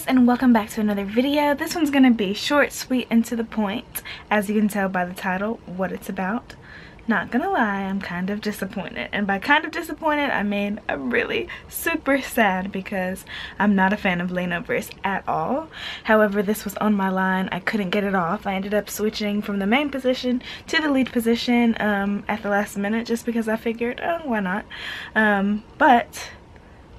guys, and welcome back to another video. This one's gonna be short, sweet, and to the point. As you can tell by the title, what it's about. Not gonna lie, I'm kind of disappointed. And by kind of disappointed, I mean I'm really super sad because I'm not a fan of layovers at all. However, this was on my line. I couldn't get it off. I ended up switching from the main position to the lead position at the last minute just because I figured, oh, why not? But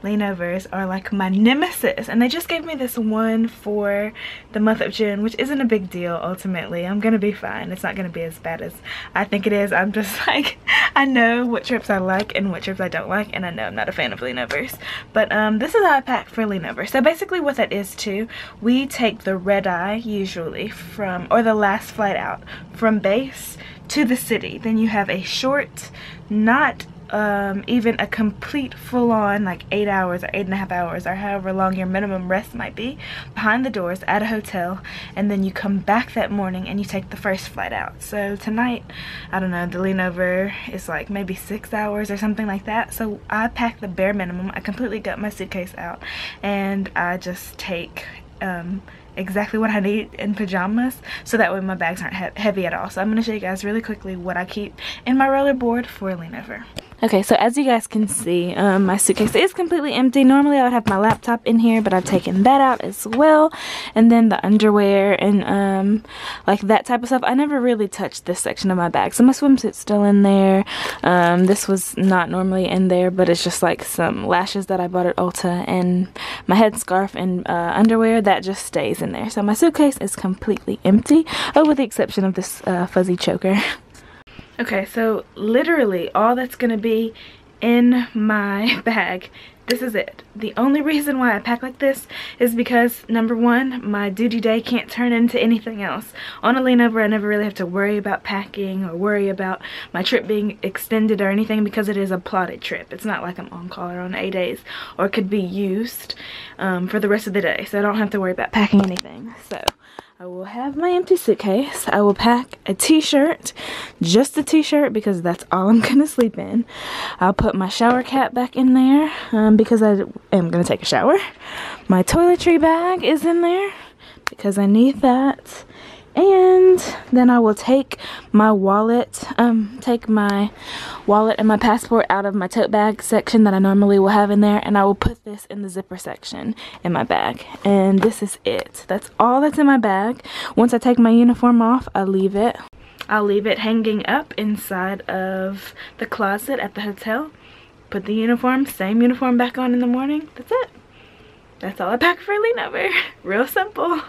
layovers are like my nemesis, and they just gave me this one for the month of June, which isn't a big deal. Ultimately, I'm gonna be fine. It's not gonna be as bad as I think it is. I'm just like, I know what trips I like and what trips I don't like, and I know I'm not a fan of layovers. But this is how I pack for layover. So basically what that is too, we take the red eye usually from, or the last flight out from base to the city. Then you have a short, not even a complete full-on like 8 hours or 8.5 hours or however long your minimum rest might be behind the doors at a hotel, and then you come back that morning and you take the first flight out. So tonight, I don't know, the layover is like maybe 6 hours or something like that. So I pack the bare minimum. I completely gut my suitcase out and I just take exactly what I need in pajamas, so that way my bags aren't heavy at all. So I'm going to show you guys really quickly what I keep in my roller board for a layover. Okay, so as you guys can see, my suitcase is completely empty. Normally I would have my laptop in here, but I've taken that out as well. And then the underwear and like that type of stuff. I never really touched this section of my bag. So my swimsuit's still in there. This was not normally in there, but it's just like some lashes that I bought at Ulta, and my headscarf and underwear that just stays in there. So my suitcase is completely empty, with the exception of this fuzzy choker. Okay, so literally all that's gonna be in my bag, this is it. The only reason why I pack like this is because, number one, my duty day can't turn into anything else. On a layover, I never really have to worry about packing or worry about my trip being extended or anything, because it is a plotted trip. It's not like I'm on call or on A days, or could be used for the rest of the day. So I don't have to worry about packing anything. So I will have my empty suitcase. I will pack a t-shirt, just a t-shirt, because that's all I'm gonna sleep in. I'll put my shower cap back in there because I am gonna take a shower. My toiletry bag is in there because I need that. And then I will take my wallet, and my passport out of my tote bag section that I normally will have in there, and I will put this in the zipper section in my bag. And this is it. That's all that's in my bag. Once I take my uniform off, I'll leave it hanging up inside of the closet at the hotel. Put the same uniform back on in the morning. That's it. That's all I pack for a layover. Real simple.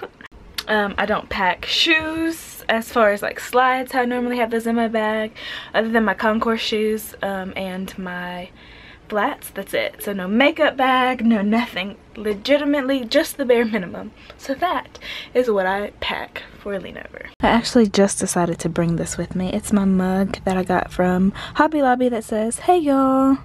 I don't pack shoes as far as like slides. I normally have those in my bag, other than my concourse shoes and my flats. That's it. So no makeup bag, no nothing. Legitimately just the bare minimum. So that is what I pack for a layover. I actually just decided to bring this with me. It's my mug that I got from Hobby Lobby that says, "Hey y'all."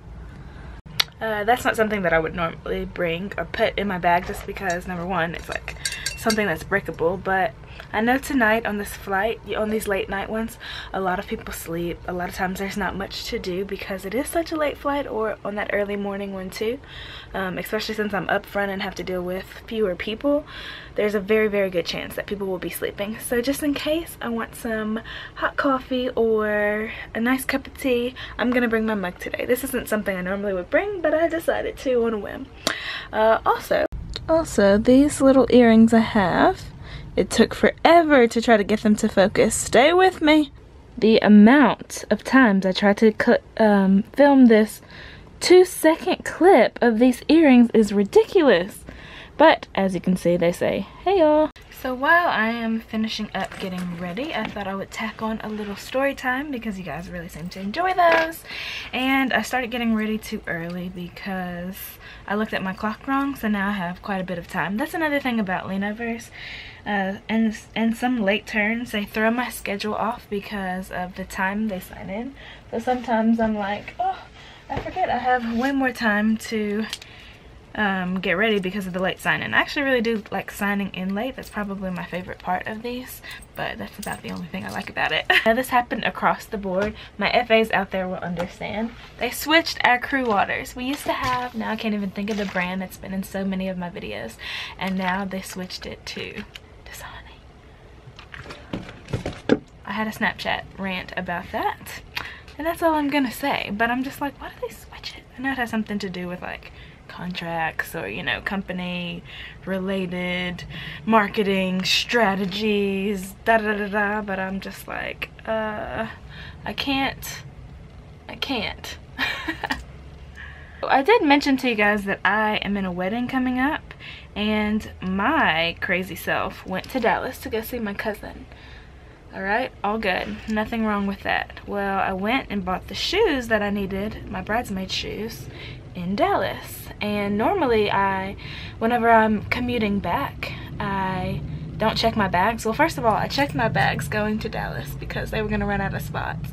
That's not something that I would normally bring or put in my bag, just because, number one, it's like something that's breakable. But I know tonight on this flight, on these late night ones, a lot of people sleep. A lot of times there's not much to do because it is such a late flight, or on that early morning one too. Especially since I'm up front and have to deal with fewer people, there's a very, very good chance that people will be sleeping. So just in case I want some hot coffee or a nice cup of tea, I'm gonna bring my mug today. This isn't something I normally would bring, but I decided to on a whim. Also, these little earrings I have, it took forever to try to get them to focus. Stay with me. The amount of times I tried to film this 2-second clip of these earrings is ridiculous. But as you can see, they say, "Hey y'all." So while I am finishing up getting ready, I thought I would tack on a little story time because you guys really seem to enjoy those. And I started getting ready too early because I looked at my clock wrong, so now I have quite a bit of time. That's another thing about layovers. And some late turns, they throw my schedule off because of the time they sign in. So sometimes I'm like, oh, I forget I have way more time to get ready because of the late sign-in. I actually really do like signing in late. That's probably my favorite part of these, but that's about the only thing I like about it. Now, this happened across the board. My FAs out there will understand. They switched our crew waters. We used to have, now I can't even think of the brand, it's been in so many of my videos, and now they switched it to Dasani. I had a Snapchat rant about that, and that's all I'm gonna say, but I'm just like, why do they switch it? I know it has something to do with like contracts or, you know, company related marketing strategies, da da da da, but I'm just like, I can't. I did mention to you guys that I am in a wedding coming up, and my crazy self went to Dallas to go see my cousin. Alright, all good, nothing wrong with that. Well, I went and bought the shoes that I needed, my bridesmaid shoes, in Dallas. And normally whenever I'm commuting back, I don't check my bags. Well, first of all, I checked my bags going to Dallas because they were gonna run out of spots.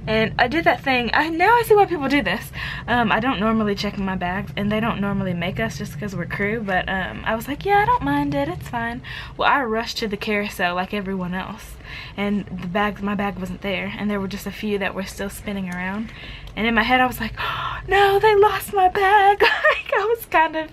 And I did that thing. Now I see why people do this. I don't normally check my bags, and they don't normally make us just because we're crew, but I was like, yeah, I don't mind it, it's fine. Well, I rushed to the carousel like everyone else, and my bag wasn't there, and there were just a few that were still spinning around. And in my head I was like, oh, no, they lost my bag. Like, I was kind of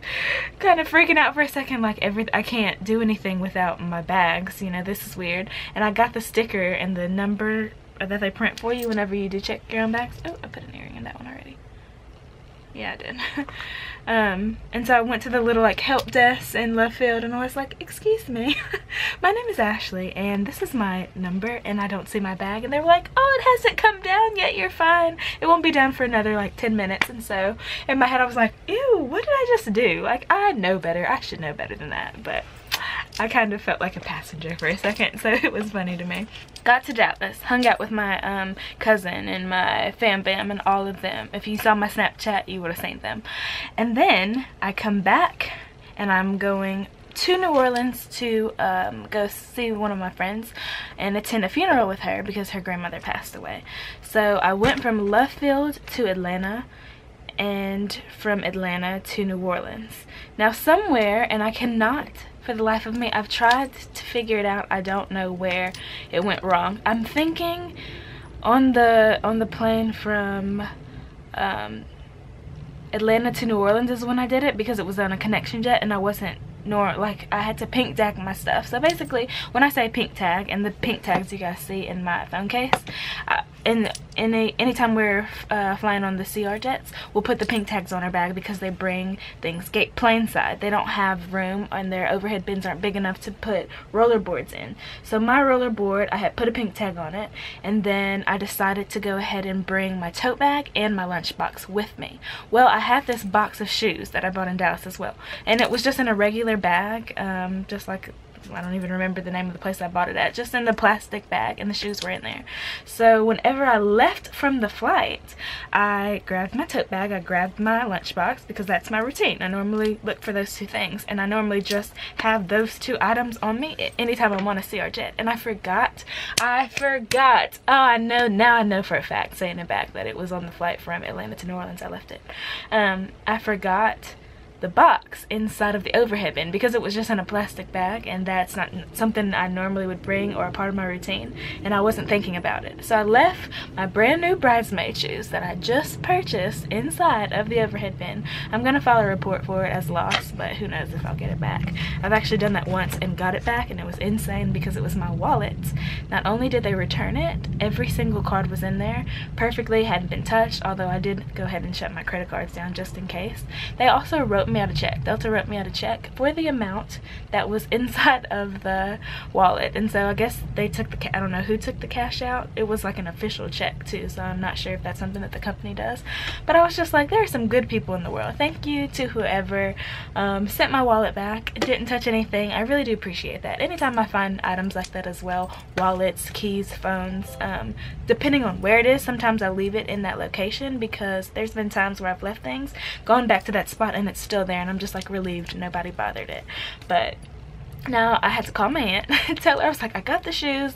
freaking out for a second, like I can't do anything without my bags, you know, this is weird. And I got the sticker and the number that they print for you whenever you do check your own bags. Oh, I put an earring in that one already. Yeah, I did. And so I went to the little like help desk in left field, and I was like, excuse me, my name is Ashley and this is my number and I don't see my bag. And they were like, oh, it hasn't come down yet, you're fine, it won't be down for another like 10 minutes. And so in my head I was like, ew, what did I just do? Like, I know better, I should know better than that. But I kind of felt like a passenger for a second, so it was funny to me. Got to Dallas, hung out with my cousin and my fam bam and all of them. If you saw my Snapchat, you would have seen them. And then I come back and I'm going to New Orleans to go see one of my friends and attend a funeral with her because her grandmother passed away. So I went from left field to Atlanta, and from Atlanta to New Orleans. Now somewhere, and I cannot for the life of me, I've tried to figure it out, I don't know where it went wrong. I'm thinking on the plane from Atlanta to New Orleans is when I did it, because it was on a connection jet and I wasn't like I had to pink tag my stuff. So basically, when I say pink tag, and the pink tags you guys see in my phone case, anytime we're flying on the CR jets, we'll put the pink tags on our bag because they bring things plane side. They don't have room, and their overhead bins aren't big enough to put rollerboards in. So my rollerboard, I had put a pink tag on it, and then I decided to go ahead and bring my tote bag and my lunchbox with me. Well, I had this box of shoes that I bought in Dallas as well, and it was just in a regular bag, just like, I don't even remember the name of the place I bought it at, just in the plastic bag, and the shoes were in there. So whenever I left from the flight, I grabbed my tote bag, I grabbed my lunchbox, because that's my routine. I normally look for those two things, and I normally just have those two items on me anytime I'm on a CR jet. And I forgot. Oh, I know, now I know for a fact, saying it back, that it was on the flight from Atlanta to New Orleans I left it. I forgot the box inside of the overhead bin because it was just in a plastic bag, and that's not something I normally would bring or a part of my routine, and I wasn't thinking about it. So I left my brand new bridesmaid shoes that I just purchased inside of the overhead bin. I'm gonna file a report for it as lost, but who knows if I'll get it back. I've actually done that once and got it back, and it was insane because it was my wallet. Not only did they return it, every single card was in there perfectly, hadn't been touched, although I did go ahead and shut my credit cards down just in case. They also wrote me out a check. Delta wrote me out a check for the amount that was inside of the wallet, and so I guess they took the I don't know who took the cash out. It was like an official check too, so I'm not sure if that's something that the company does, but I was just like, there are some good people in the world. Thank you to whoever sent my wallet back. It didn't touch anything. I really do appreciate that. Anytime I find items like that as well, wallets, keys, phones, depending on where it is, sometimes I leave it in that location, because there's been times where I've left things, gone back to that spot, and it's still there, and I'm just like relieved nobody bothered it. But Now I had to call my aunt and tell her, I was like, I got the shoes,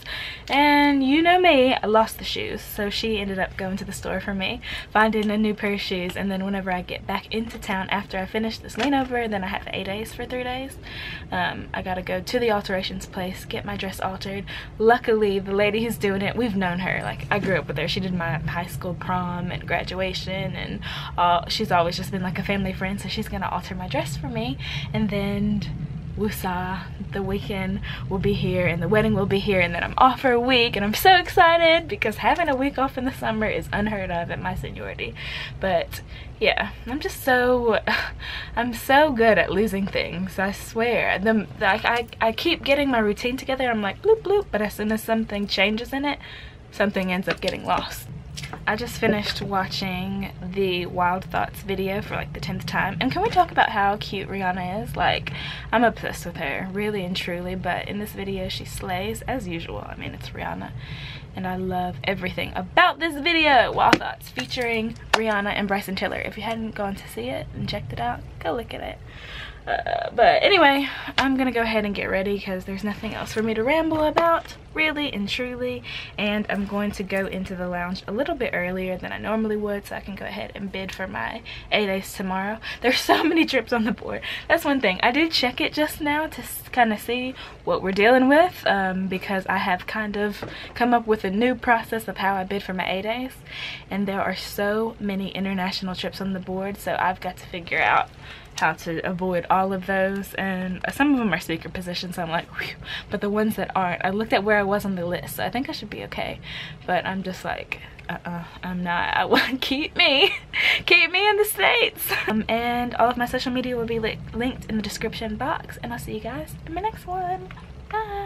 and you know me, I lost the shoes. So she ended up going to the store for me, finding a new pair of shoes, and then whenever I get back into town after I finish this layover, then I have ADAs for 3 days. I gotta go to the alterations place, get my dress altered. Luckily, the lady who's doing it, we've known her. Like, I grew up with her. She did my high school prom and graduation, and she's always just been like a family friend, so she's gonna alter my dress for me, and then woosah, the weekend will be here and the wedding will be here, and then I'm off for a week, and I'm so excited because having a week off in the summer is unheard of at my seniority. But yeah, I'm so good at losing things, I swear. I keep getting my routine together, I'm like bloop bloop, but as soon as something changes in it, something ends up getting lost. I just finished watching the Wild Thoughts video for like the 10th time, and can we talk about how cute Rihanna is? Like, I'm obsessed with her, really and truly, but in this video she slays as usual. I mean, it's Rihanna, and I love everything about this video. Wild Thoughts featuring Rihanna and Bryson Tiller. If you hadn't gone to see it and checked it out, go look at it. But anyway, I'm gonna go ahead and get ready because there's nothing else for me to ramble about, really and truly, and I'm going to go into the lounge a little bit earlier than I normally would so I can go ahead and bid for my ADAs tomorrow. There's so many trips on the board. That's one thing. I did check it just now to kind of see what we're dealing with, because I have kind of come up with a new process of how I bid for my ADAs, and there are so many international trips on the board, so I've got to figure out how to avoid all of those, and some of them are speaker positions, so I'm like, whew. But the ones that aren't, I looked at where I was on the list, so I think I should be okay, but I'm just like, I'm not. I want keep me in the States. And all of my social media will be linked in the description box, and I'll see you guys in my next one. Bye.